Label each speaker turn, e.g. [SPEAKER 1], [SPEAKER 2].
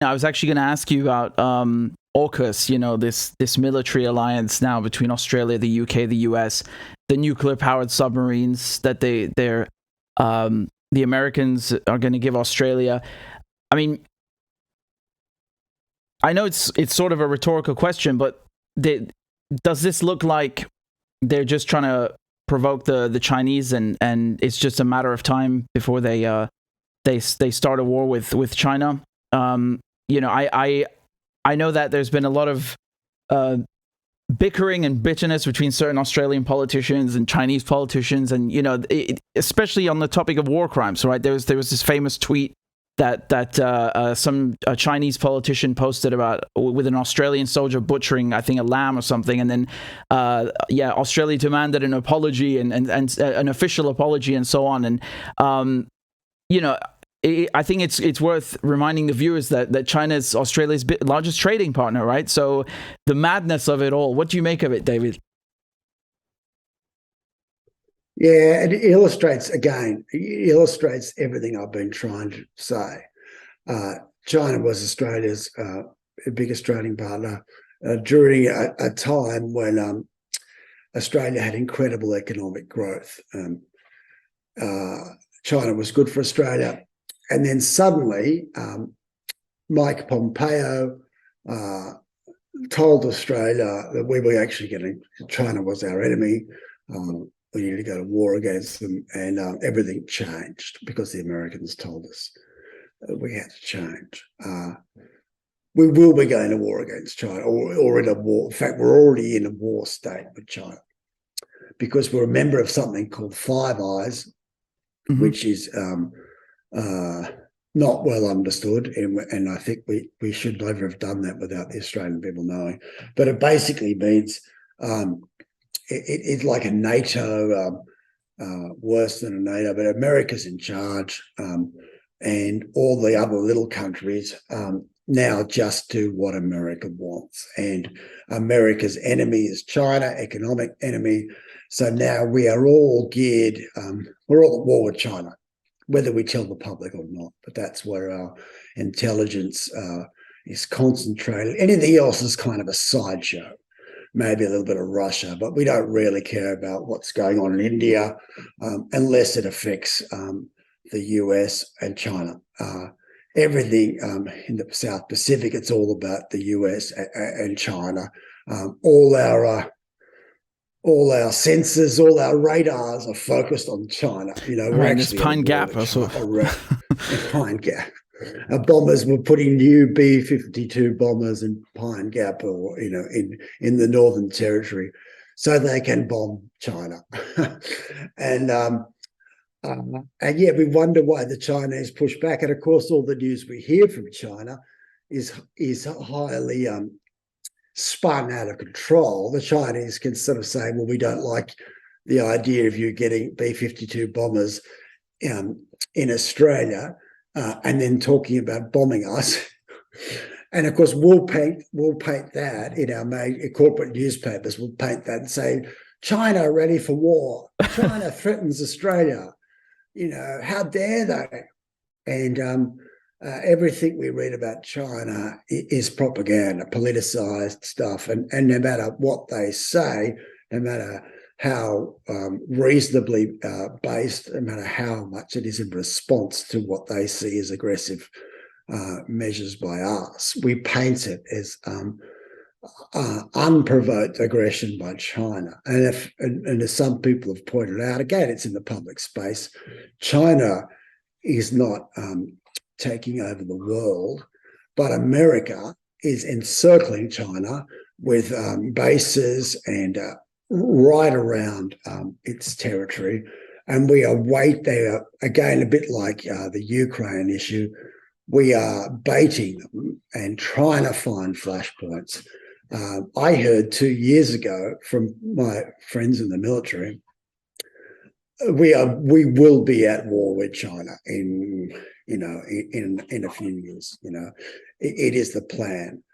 [SPEAKER 1] I was actually going to ask you about AUKUS, this military alliance now between Australia, the UK, the US, the nuclear-powered submarines that the Americans are going to give Australia. I mean, I know it's sort of a rhetorical question, but does this look like they're just trying to provoke the Chinese, and it's just a matter of time before they start a war with China? I know that there's been a lot of bickering and bitterness between certain Australian politicians and Chinese politicians, and especially on the topic of war crimes. Right, there was this famous tweet that some Chinese politician posted about with an Australian soldier butchering, I think, a lamb or something, and then Australia demanded an apology and an official apology and so on, and I think it's worth reminding the viewers that China is Australia's largest trading partner, right? So the madness of it all, what do you make of it, David?
[SPEAKER 2] Yeah, it illustrates everything I've been trying to say. China was Australia's biggest trading partner during a time when Australia had incredible economic growth. China was good for Australia. And then suddenly, Mike Pompeo told Australia that we were actually China was our enemy. We needed to go to war against them, and everything changed because the Americans told us we had to change. We will be going to war against China, or in a war. In fact, we're already in a war state with China because we're a member of something called Five Eyes, which is not well understood, and I think we should never have done that without the Australian people knowing. But it basically means it's like a NATO, worse than a NATO, but America's in charge, and all the other little countries now just do what America wants. And America's enemy is China, economic enemy. So now we are all geared, we're all at war with China, whether we tell the public or not. But that's where our intelligence is concentrated. Anything else is kind of a sideshow, maybe a little bit of Russia, but we don't really care about what's going on in India unless it affects the US and China. Everything in the South Pacific, it's all about the US and China. All our sensors, all our radars are focused on China. We're actually
[SPEAKER 1] Pine Gap also.
[SPEAKER 2] Pine Gap. Our bombers were putting new B-52 bombers in Pine Gap, or in the Northern Territory, so they can bomb China. And we wonder why the Chinese push back. And of course, all the news we hear from China is highly spun out of control. The Chinese can sort of say, well, we don't like the idea of you getting B-52 bombers in Australia, and then talking about bombing us. And of course, we'll paint that in our major corporate newspapers. We'll paint that and say, China ready for war. China threatens Australia. How dare they? And everything we read about China is propaganda, politicized stuff. And no matter what they say, no matter how reasonably based, no matter how much it is in response to what they see as aggressive measures by us, we paint it as unprovoked aggression by China. And as some people have pointed out, again, it's in the public space, China is not taking over the world, but America is encircling China with bases and right around its territory. And we are there, again, a bit like the Ukraine issue, we are baiting them and trying to find flashpoints. I heard 2 years ago from my friends in the military, we will be at war with China in a few years. It is the plan.